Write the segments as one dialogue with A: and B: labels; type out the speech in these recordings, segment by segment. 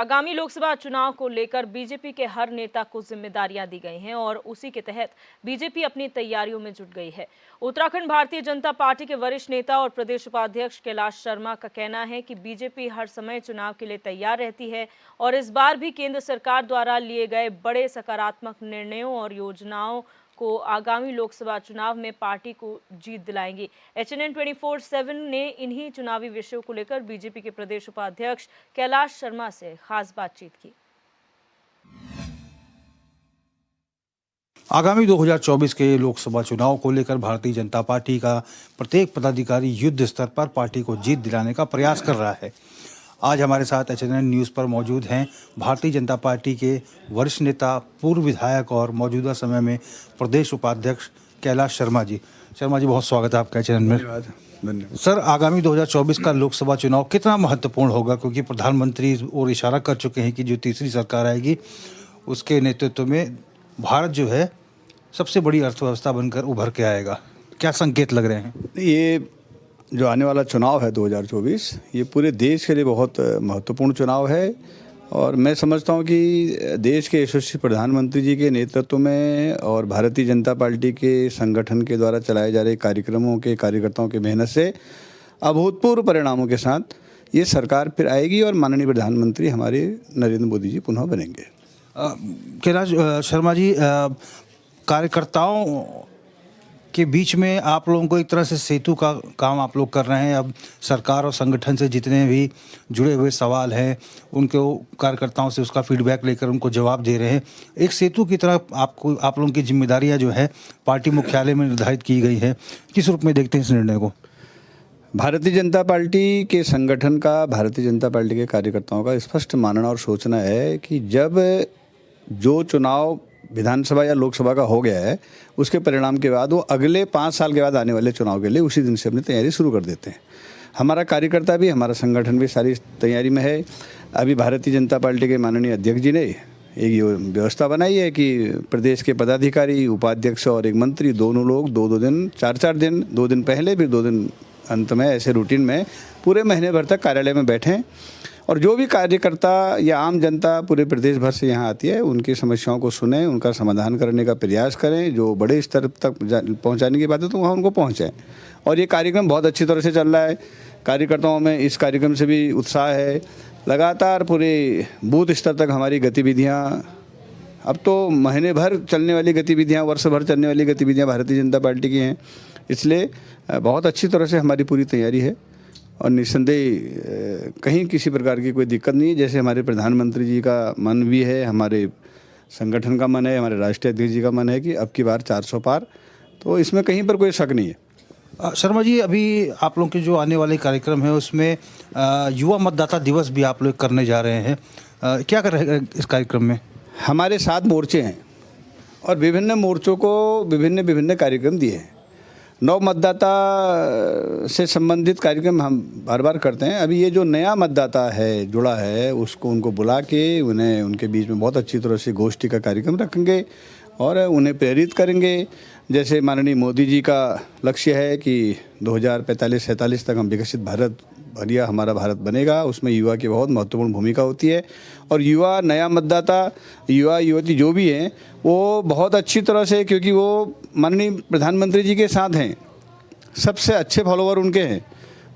A: आगामी लोकसभा चुनाव को लेकर बीजेपी के हर नेता को जिम्मेदारियां दी गई हैं और उसी के तहत बीजेपी अपनी तैयारियों में जुट गई है। उत्तराखंड भारतीय जनता पार्टी के वरिष्ठ नेता और प्रदेश उपाध्यक्ष कैलाश शर्मा का कहना है कि बीजेपी हर समय चुनाव के लिए तैयार रहती है और इस बार भी केंद्र सरकार द्वारा लिए गए बड़े सकारात्मक निर्णयों और योजनाओं को आगामी लोकसभा चुनाव में पार्टी को जीत दिलाएंगी। HNN 24/7 ने इन्हीं चुनावी विषयों को लेकर बीजेपी के प्रदेश उपाध्यक्ष कैलाश शर्मा से खास बातचीत की।
B: आगामी 2024 के लोकसभा चुनाव को लेकर भारतीय जनता पार्टी का प्रत्येक पदाधिकारी युद्ध स्तर पर पार्टी को जीत दिलाने का प्रयास कर रहा है। आज हमारे साथ HNN न्यूज़ पर मौजूद हैं भारतीय जनता पार्टी के वरिष्ठ नेता, पूर्व विधायक और मौजूदा समय में प्रदेश उपाध्यक्ष कैलाश शर्मा जी। शर्मा जी, बहुत स्वागत है आपका HNN में।
C: धन्यवाद।
B: सर, आगामी 2024 का लोकसभा चुनाव कितना महत्वपूर्ण होगा, क्योंकि प्रधानमंत्री और इशारा कर चुके हैं कि जो तीसरी सरकार आएगी उसके नेतृत्व में भारत जो है सबसे बड़ी अर्थव्यवस्था बनकर उभर के आएगा। क्या संकेत लग रहे हैं?
C: ये जो आने वाला चुनाव है 2024, ये पूरे देश के लिए बहुत महत्वपूर्ण चुनाव है और मैं समझता हूँ कि देश के यशस्वी प्रधानमंत्री जी के नेतृत्व में और भारतीय जनता पार्टी के संगठन के द्वारा चलाए जा रहे कार्यक्रमों के कार्यकर्ताओं की मेहनत से अभूतपूर्व परिणामों के साथ ये सरकार फिर आएगी और माननीय प्रधानमंत्री हमारे नरेंद्र मोदी जी पुनः बनेंगे।
B: कैलाश शर्मा जी, कार्यकर्ताओं के बीच में आप लोगों को एक तरह से सेतु का काम आप लोग कर रहे हैं। अब सरकार और संगठन से जितने भी जुड़े हुए सवाल हैं उनको कार्यकर्ताओं से उसका फीडबैक लेकर उनको जवाब दे रहे हैं। एक सेतु की तरह आप लोगों की जिम्मेदारियां जो है पार्टी मुख्यालय में निर्धारित की गई है। किस रूप में देखते हैं इस निर्णय को?
C: भारतीय जनता पार्टी के संगठन का, भारतीय जनता पार्टी के कार्यकर्ताओं का स्पष्ट मानना और सोचना है कि जब जो चुनाव विधानसभा या लोकसभा का हो गया है उसके परिणाम के बाद वो अगले 5 साल के बाद आने वाले चुनाव के लिए उसी दिन से अपनी तैयारी शुरू कर देते हैं। हमारा कार्यकर्ता भी, हमारा संगठन भी सारी तैयारी में है। अभी भारतीय जनता पार्टी के माननीय अध्यक्ष जी ने एक व्यवस्था बनाई है कि प्रदेश के पदाधिकारी, उपाध्यक्ष और एक मंत्री दोनों लोग 2-2 दिन, 4-4 दिन, 2 दिन पहले फिर 2 दिन अंत में, ऐसे रूटीन में पूरे महीने भर तक कार्यालय में बैठें और जो भी कार्यकर्ता या आम जनता पूरे प्रदेश भर से यहाँ आती है उनकी समस्याओं को सुनें, उनका समाधान करने का प्रयास करें। जो बड़े स्तर तक पहुँचाने की बात है तो वहाँ उनको पहुँचाएँ। और ये कार्यक्रम बहुत अच्छी तरह से चल रहा है। कार्यकर्ताओं में इस कार्यक्रम से भी उत्साह है। लगातार पूरे बूथ स्तर तक हमारी गतिविधियाँ, अब तो महीने भर चलने वाली गतिविधियाँ, वर्ष भर चलने वाली गतिविधियाँ भारतीय जनता पार्टी की हैं। इसलिए बहुत अच्छी तरह से हमारी पूरी तैयारी है और निस्संदेह कहीं किसी प्रकार की कोई दिक्कत नहीं है। जैसे हमारे प्रधानमंत्री जी का मन भी है, हमारे संगठन का मन है, हमारे राष्ट्रीय अध्यक्ष जी का मन है कि अब की बार 400 पार, तो इसमें कहीं पर कोई शक नहीं है।
B: शर्मा जी, अभी आप लोगों के जो आने वाले कार्यक्रम है उसमें युवा मतदाता दिवस भी आप लोग करने जा रहे हैं। क्या कर रहे हैं इस कार्यक्रम में?
C: हमारे 7 मोर्चे हैं और विभिन्न मोर्चों को विभिन्न कार्यक्रम दिए हैं। नव मतदाता से संबंधित कार्यक्रम हम बार बार करते हैं। अभी ये जो नया मतदाता है, जुड़ा है, उसको उनको बुला के उन्हें उनके बीच में बहुत अच्छी तरह से गोष्ठी का कार्यक्रम रखेंगे और उन्हें प्रेरित करेंगे। जैसे माननीय मोदी जी का लक्ष्य है कि 2045-47 तक हम विकसित भारत भरिया हमारा भारत बनेगा, उसमें युवा की बहुत महत्वपूर्ण भूमिका होती है। और युवा, नया मतदाता, युवा युवती जो भी हैं वो बहुत अच्छी तरह से, क्योंकि वो माननीय प्रधानमंत्री जी के साथ हैं, सबसे अच्छे फॉलोवर उनके हैं,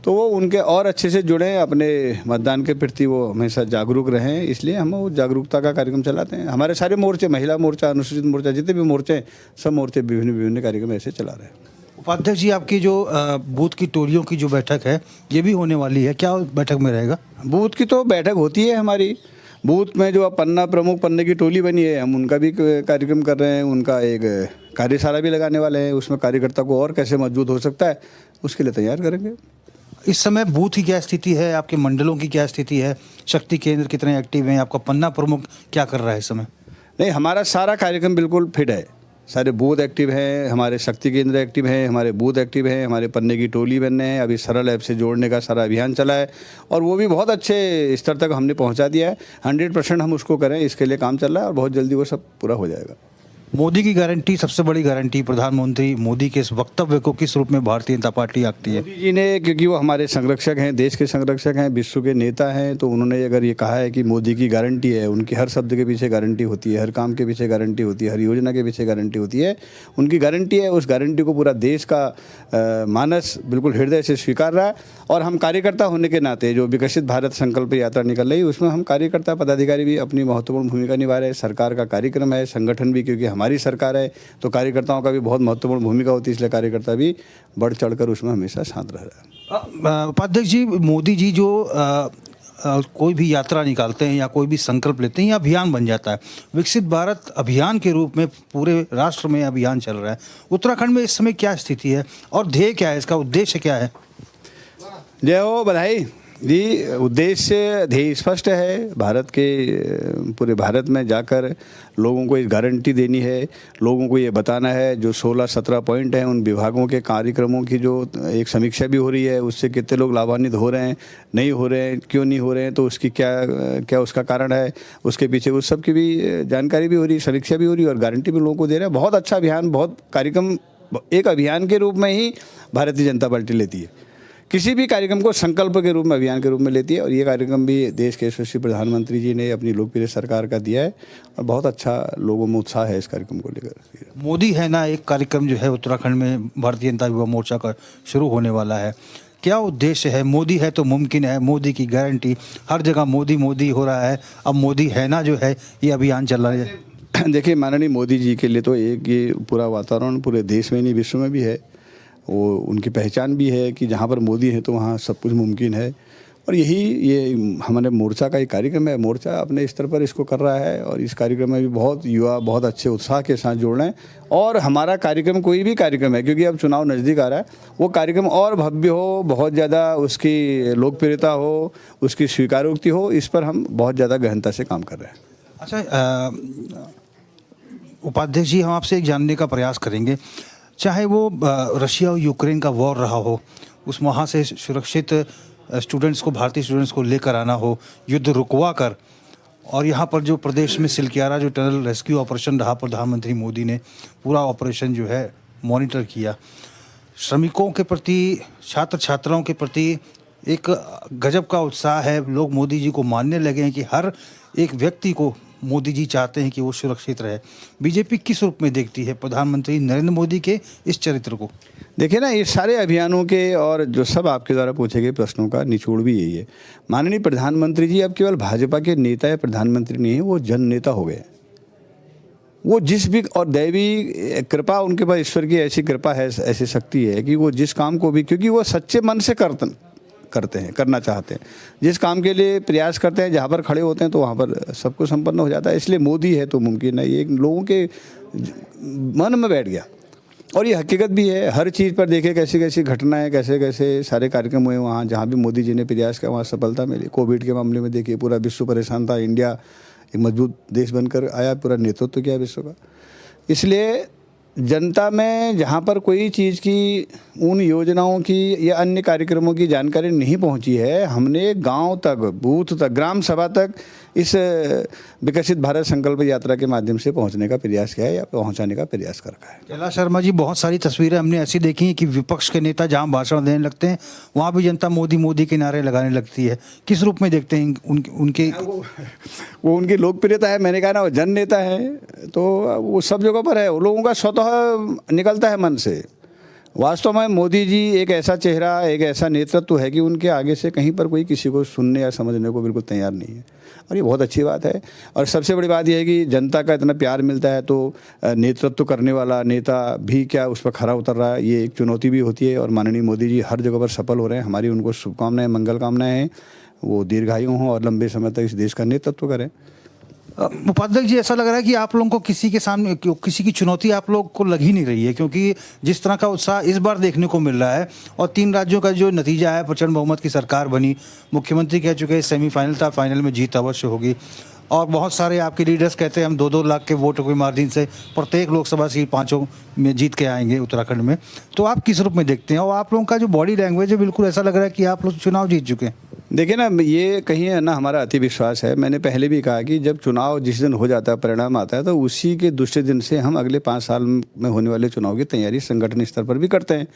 C: तो वो उनके और अच्छे से जुड़ें, अपने मतदान के प्रति वो हमेशा जागरूक रहें। इसलिए हम वो जागरूकता का कार्यक्रम चलाते हैं। हमारे सारे मोर्चे, महिला मोर्चा, अनुसूचित मोर्चा, जितने भी मोर्चे हैं, सब मोर्चे विभिन्न कार्यक्रम ऐसे चला रहे हैं।
B: उपाध्यक्ष जी, आपकी जो बूथ की टोलियों की जो बैठक है ये भी होने वाली है, क्या बैठक में रहेगा?
C: बूथ की तो बैठक होती है हमारी। बूथ में जो अब पन्ने की टोली बनी है, हम उनका भी कार्यक्रम कर रहे हैं। उनका एक कार्यशाला भी लगाने वाले हैं। उसमें कार्यकर्ता को और कैसे मजबूत हो सकता है उसके लिए तैयार करेंगे।
B: इस समय बूथ की क्या स्थिति है, आपके मंडलों की क्या स्थिति है, शक्ति केंद्र कितने एक्टिव हैं, आपका पन्ना प्रमुख क्या कर रहा है इस समय?
C: नहीं, हमारा सारा कार्यक्रम बिल्कुल फिट है। सारे बूथ एक्टिव हैं, हमारे शक्ति केंद्र एक्टिव हैं, हमारे बूथ एक्टिव हैं, हमारे पन्ने की टोली बनने हैं। अभी सरल ऐप से जोड़ने का सारा अभियान चला है और वो भी बहुत अच्छे स्तर तक हमने पहुंचा दिया है। 100% हम उसको करें, इसके लिए काम चल रहा है और बहुत जल्दी वो सब पूरा हो जाएगा।
B: मोदी की गारंटी, सबसे बड़ी गारंटी, प्रधानमंत्री मोदी के इस वक्तव्य को किस रूप में भारतीय जनता पार्टी आंकती है?
C: मोदी जी ने, क्योंकि वो हमारे संरक्षक हैं, देश के संरक्षक हैं, विश्व के नेता हैं, तो उन्होंने अगर ये कहा है कि मोदी की गारंटी है, उनकी हर शब्द के पीछे गारंटी होती है, हर काम के पीछे गारंटी होती है, हर योजना के पीछे गारंटी होती है, उनकी गारंटी है, उस गारंटी को पूरा देश का मानस बिल्कुल हृदय से स्वीकार रहा है। और हम कार्यकर्ता होने के नाते जो विकसित भारत संकल्प यात्रा निकल रही है, उसमें हम कार्यकर्ता पदाधिकारी भी अपनी महत्वपूर्ण भूमिका निभा रहे हैं। सरकार का कार्यक्रम है, संगठन भी, क्योंकि हमारी सरकार है तो कार्यकर्ताओं का भी बहुत महत्वपूर्ण भूमिका होती है, इसलिए कार्यकर्ता भी बढ़ चढ़कर उसमें हमेशा शांत रह रहा है।
B: उपाध्यक्ष जी, मोदी जी जो कोई भी यात्रा निकालते हैं या कोई भी संकल्प लेते हैं या अभियान बन जाता है, विकसित भारत अभियान के रूप में पूरे राष्ट्र में अभियान चल रहा है। उत्तराखंड में इस समय क्या स्थिति है और ध्येय क्या है, इसका उद्देश्य क्या है?
C: जय हो, बधाई जी। उद्देश्य ध्येय स्पष्ट है, भारत के पूरे भारत में जाकर लोगों को एक गारंटी देनी है, लोगों को ये बताना है, जो 16-17 पॉइंट हैं उन विभागों के कार्यक्रमों की जो एक समीक्षा भी हो रही है, उससे कितने लोग लाभान्वित हो रहे हैं, नहीं हो रहे हैं, क्यों नहीं हो रहे हैं, तो उसकी क्या उसका कारण है, उसके पीछे उस सब की भी जानकारी भी हो रही है, समीक्षा भी हो रही है और गारंटी भी लोगों को दे रहे हैं। बहुत अच्छा अभियान, बहुत कार्यक्रम एक अभियान के रूप में ही भारतीय जनता पार्टी लेती है। किसी भी कार्यक्रम को संकल्प के रूप में, अभियान के रूप में लेती है और ये कार्यक्रम भी देश के यशस्वी प्रधानमंत्री जी ने अपनी लोकप्रिय सरकार का दिया है और बहुत अच्छा लोगों में उत्साह है इस कार्यक्रम को लेकर।
B: मोदी है ना, एक कार्यक्रम जो है उत्तराखंड में भारतीय जनता युवा मोर्चा का शुरू होने वाला है। क्या उद्देश्य है? मोदी है तो मुमकिन है, मोदी की गारंटी, हर जगह मोदी मोदी हो रहा है, अब मोदी है ना जो है ये अभियान चल रहा है।
C: देखिए, माननीय मोदी जी के लिए तो एक ये पूरा वातावरण पूरे देश में नहीं विश्व में भी है, वो उनकी पहचान भी है कि जहाँ पर मोदी है तो वहाँ सब कुछ मुमकिन है। और ये हमारे मोर्चा का एक कार्यक्रम है, मोर्चा अपने स्तर पर इसको कर रहा है और इस कार्यक्रम में भी बहुत युवा बहुत अच्छे उत्साह के साथ जुड़ रहे हैं। और हमारा कार्यक्रम कोई भी कार्यक्रम है, क्योंकि अब चुनाव नज़दीक आ रहा है, वो कार्यक्रम और भव्य हो, बहुत ज़्यादा उसकी लोकप्रियता हो, उसकी स्वीकारोक्ति हो, इस पर हम बहुत ज़्यादा गहनता से काम कर रहे हैं।
B: अच्छा उपाध्यक्ष जी, हम आपसे एक जानने का प्रयास करेंगे, चाहे वो रशिया और यूक्रेन का वॉर रहा हो, उस वहाँ से सुरक्षित स्टूडेंट्स को, भारतीय स्टूडेंट्स को लेकर आना हो, युद्ध रुकवा कर, और यहाँ पर जो प्रदेश में सिलकियारा जो टनल रेस्क्यू ऑपरेशन रहा, प्रधानमंत्री मोदी ने पूरा ऑपरेशन जो है मॉनिटर किया। श्रमिकों के प्रति, छात्र छात्राओं के प्रति एक गजब का उत्साह है। लोग मोदी जी को मानने लगे हैं कि हर एक व्यक्ति को मोदी जी चाहते हैं कि वो सुरक्षित रहे। बीजेपी किस रूप में देखती है प्रधानमंत्री नरेंद्र मोदी के इस चरित्र को?
C: देखिए ना, ये सारे अभियानों के और जो सब आपके द्वारा पूछे गए प्रश्नों का निचोड़ भी यही है। माननीय प्रधानमंत्री जी अब केवल भाजपा के नेता या प्रधानमंत्री नहीं है, वो जन नेता हो गए। वो जिस भी, और दैवी कृपा उनके पास, ईश्वर की ऐसी कृपा है, ऐसी शक्ति है कि वो जिस काम को भी, क्योंकि वो सच्चे मन से करते हैं, करना चाहते हैं, जिस काम के लिए प्रयास करते हैं, जहाँ पर खड़े होते हैं तो वहाँ पर सब कुछ संपन्न हो जाता है। इसलिए मोदी है तो मुमकिन है, ये लोगों के मन में बैठ गया और ये हकीकत भी है। हर चीज़ पर देखे कैसी कैसी घटनाएं, कैसे कैसे सारे कार्यक्रम हुए वहाँ, जहाँ भी मोदी जी ने प्रयास किया वहाँ सफलता मिली। कोविड के मामले में देखिए, पूरा विश्व परेशान था, इंडिया एक मजबूत देश बनकर आया, पूरा नेतृत्व किया विश्व का। इसलिए जनता में जहाँ पर कोई चीज़ की, उन योजनाओं की या अन्य कार्यक्रमों की जानकारी नहीं पहुँची है, हमने गांव तक, बूथ तक, ग्राम सभा तक इस विकसित भारत संकल्प यात्रा के माध्यम से पहुँचने का प्रयास किया है या पहुँचाने का प्रयास कर रखा है।
B: कैलाश शर्मा जी, बहुत सारी तस्वीरें हमने ऐसी देखी हैं कि विपक्ष के नेता जहां भाषण देने लगते हैं वहां भी जनता मोदी मोदी के नारे लगाने लगती है। किस रूप में देखते हैं उनके
C: वो उनकी लोकप्रियता है, मैंने कहा ना, वो जन नेता है तो वो सब जगह पर है, वो लोगों का स्वतः निकलता है मन से। वास्तव में मोदी जी एक ऐसा चेहरा, एक ऐसा नेतृत्व है कि उनके आगे से कहीं पर कोई किसी को सुनने या समझने को बिल्कुल तैयार नहीं है, और ये बहुत अच्छी बात है। और सबसे बड़ी बात यह है कि जनता का इतना प्यार मिलता है तो नेतृत्व करने वाला नेता भी क्या उस पर खरा उतर रहा है, ये एक चुनौती भी होती है। और माननीय मोदी जी हर जगह पर सफल हो रहे हैं, हमारी उनको शुभकामनाएं, मंगल कामनाएं हैं, वो दीर्घायु हों और लंबे समय तक इस देश का नेतृत्व करें।
B: उपाध्यक्ष जी, ऐसा लग रहा है कि आप लोगों को किसी के सामने किसी की चुनौती आप लोग को लग ही नहीं रही है, क्योंकि जिस तरह का उत्साह इस बार देखने को मिल रहा है और 3 राज्यों का जो नतीजा है, प्रचंड बहुमत की सरकार बनी, मुख्यमंत्री कह चुके हैं सेमीफाइनल था, फाइनल में जीत अवश्य होगी, और बहुत सारे आपके लीडर्स कहते हैं हम 2-2 लाख के वोटों के मार्जिन से प्रत्येक लोकसभा सीट 5 में जीत के आएंगे उत्तराखंड में। तो आप किस रूप में देखते हैं? और आप लोगों का जो बॉडी लैंग्वेज है, बिल्कुल ऐसा लग रहा है कि आप लोग चुनाव जीत चुके हैं।
C: देखिए ना, ये कहीं है ना हमारा अति विश्वास है। मैंने पहले भी कहा कि जब चुनाव जिस दिन हो जाता है, परिणाम आता है, तो उसी के दूसरे दिन से हम अगले 5 साल में होने वाले चुनाव की तैयारी संगठन स्तर पर भी करते हैं।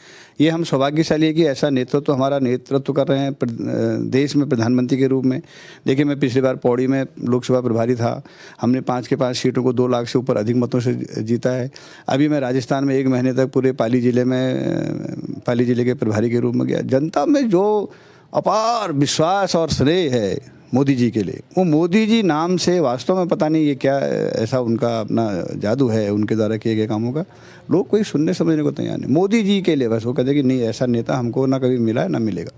C: ये हम सौभाग्यशाली है कि ऐसा नेतृत्व हमारा नेतृत्व कर रहे हैं देश में प्रधानमंत्री के रूप में। देखिए, मैं पिछली बार पौड़ी में लोकसभा प्रभारी था, हमने 5 के 5 सीटों को 2 लाख से ऊपर अधिक मतों से जीता है। अभी मैं राजस्थान में 1 महीने तक पूरे पाली जिले के प्रभारी के रूप में गया। जनता में जो अपार विश्वास और स्नेह है मोदी जी के लिए, वो मोदी जी नाम से वास्तव में पता नहीं ये क्या ऐसा उनका अपना जादू है उनके द्वारा किए गए कामों का, लोग कोई सुनने समझने को तैयार नहीं। मोदी जी के लिए बस वो कहते कि नहीं, ऐसा नेता हमको ना कभी मिला है ना मिलेगा।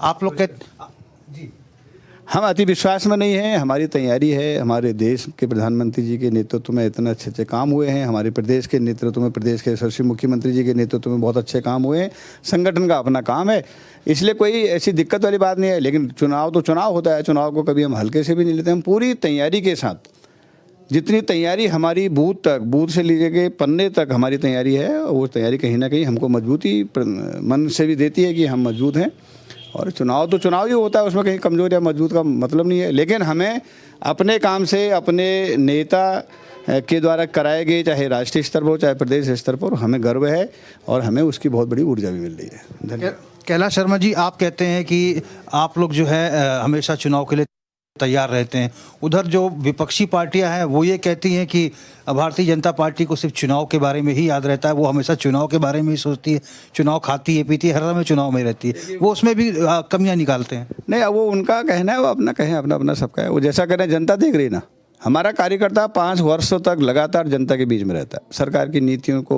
B: आप लोग के
C: हम अति विश्वास में नहीं हैं, हमारी तैयारी है। हमारे देश के प्रधानमंत्री जी के नेतृत्व में इतने अच्छे अच्छे काम हुए हैं, हमारे प्रदेश के नेतृत्व में, प्रदेश के यशस्वी मुख्यमंत्री जी के नेतृत्व में बहुत अच्छे काम हुए हैं। संगठन का अपना काम है, इसलिए कोई ऐसी दिक्कत वाली बात नहीं है। लेकिन चुनाव तो चुनाव होता है, चुनाव को कभी हम हल्के से भी नहीं लेते। हम पूरी तैयारी के साथ, जितनी तैयारी हमारी बूथ से लेकर के पन्ने तक हमारी तैयारी है, वो तैयारी कहीं ना कहीं हमको मजबूती मन से भी देती है कि हम मजबूत हैं। और चुनाव तो चुनाव ही होता है, उसमें कहीं कमजोर या मजबूत का मतलब नहीं है। लेकिन हमें अपने काम से, अपने नेता के द्वारा कराए गए, चाहे राष्ट्रीय स्तर पर हो चाहे प्रदेश स्तर पर, हमें गर्व है और हमें उसकी बहुत बड़ी ऊर्जा भी मिल रही है। धन्यवाद।
B: कैलाश शर्मा जी, आप कहते हैं कि आप लोग जो है हमेशा चुनाव के लिए तैयार रहते हैं। उधर जो विपक्षी पार्टियां हैं वो ये कहती हैं कि भारतीय जनता पार्टी को सिर्फ चुनाव के बारे में ही याद रहता है, वो हमेशा चुनाव के बारे में ही सोचती है, चुनाव खाती है पीती है, हर समय चुनाव में रहती है, वो उसमें भी कमियां निकालते हैं।
C: नहीं, अब वो उनका कहना है, वो अपना कहें, अपना अपना सबका है। वो जैसा करें, जनता देख रही ना। हमारा कार्यकर्ता 5 वर्षों तक लगातार जनता के बीच में रहता है। सरकार की नीतियों को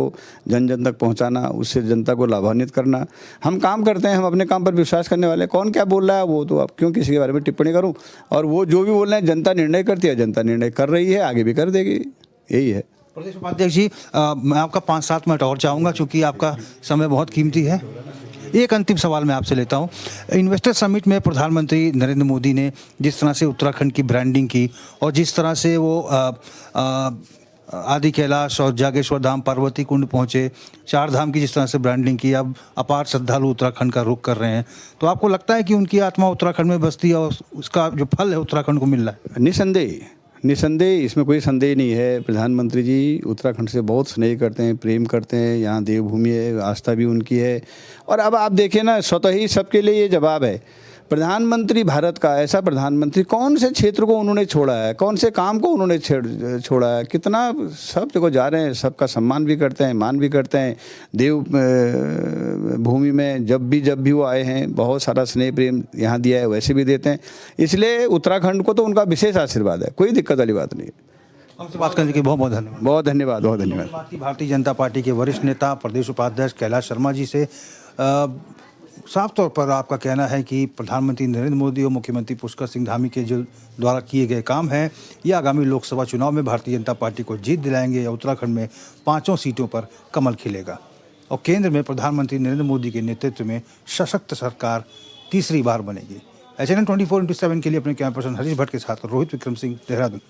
C: जन जन तक पहुंचाना, उससे जनता को लाभान्वित करना, हम काम करते हैं। हम अपने काम पर विश्वास करने वाले। कौन क्या बोल रहा है वो तो अब क्यों किसी के बारे में टिप्पणी करूं। और वो जो भी बोल रहे हैं, जनता निर्णय करती है, जनता निर्णय कर रही है, आगे भी कर देगी, यही है।
B: प्रदेश उपाध्यक्ष जी, मैं आपका 5-7 मिनट और चाहूँगा, चूँकि आपका समय बहुत कीमती है। एक अंतिम सवाल मैं आपसे लेता हूं। इन्वेस्टर समिट में प्रधानमंत्री नरेंद्र मोदी ने जिस तरह से उत्तराखंड की ब्रांडिंग की और जिस तरह से वो आदि कैलाश और जागेश्वर धाम, पार्वती कुंड पहुंचे, 4 धाम की जिस तरह से ब्रांडिंग की, अब अपार श्रद्धालु उत्तराखंड का रुख कर रहे हैं, तो आपको लगता है कि उनकी आत्मा उत्तराखंड में बसती है और उसका जो फल है उत्तराखंड को मिल रहा है?
C: निसंदेह, इसमें कोई संदेह नहीं है। प्रधानमंत्री जी उत्तराखंड से बहुत स्नेह करते हैं, प्रेम करते हैं। यहाँ देवभूमि है, आस्था भी उनकी है। और अब आप देखिए ना, स्वतः ही सबके लिए ये जवाब है। प्रधानमंत्री भारत का ऐसा प्रधानमंत्री, कौन से क्षेत्र को उन्होंने छोड़ा है, कौन से काम को उन्होंने छोड़ा है, कितना सब जगह जा रहे हैं, सबका सम्मान भी करते हैं, मान भी करते हैं। देव भूमि में जब भी वो आए हैं, बहुत सारा स्नेह प्रेम यहाँ दिया है, वैसे भी देते हैं। इसलिए उत्तराखंड को तो उनका विशेष आशीर्वाद है, कोई दिक्कत वाली बात नहीं है।
B: हमसे बात करने के बहुत बहुत धन्यवाद।
C: बहुत धन्यवाद, बहुत धन्यवाद।
B: भारतीय जनता पार्टी के वरिष्ठ नेता, प्रदेश उपाध्यक्ष कैलाश शर्मा जी से साफ तौर पर आपका कहना है कि प्रधानमंत्री नरेंद्र मोदी और मुख्यमंत्री पुष्कर सिंह धामी के जो द्वारा किए गए काम हैं, ये आगामी लोकसभा चुनाव में भारतीय जनता पार्टी को जीत दिलाएंगे या उत्तराखंड में 5 सीटों पर कमल खिलेगा और केंद्र में प्रधानमंत्री नरेंद्र मोदी के नेतृत्व में सशक्त सरकार तीसरी बार बनेगी। HNN 24/7 के लिए अपने कैमरा पर्सन हरीश भट्ट के साथ रोहित विक्रम सिंह, देहरादून।